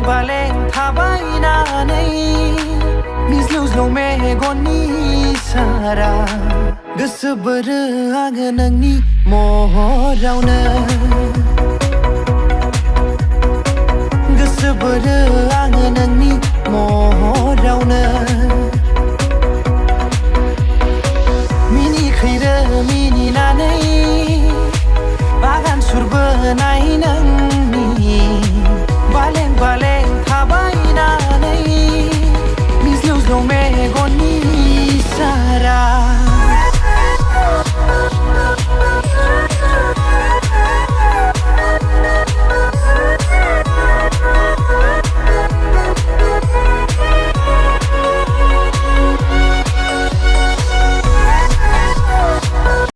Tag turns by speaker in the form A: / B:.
A: बालें थाबायनानै मिज्लौ ज्लौ मेगननि सारा गोसो बोरो आङो नोंनि महरावनो गोसो बोरो आङो नोंनि महरावनो मिनिखैरो मिनिनानै बागान सुरबोनाय नोंनि बालें बालें थाबायनानै मिज्लौ ज्लौ मेगननि सारा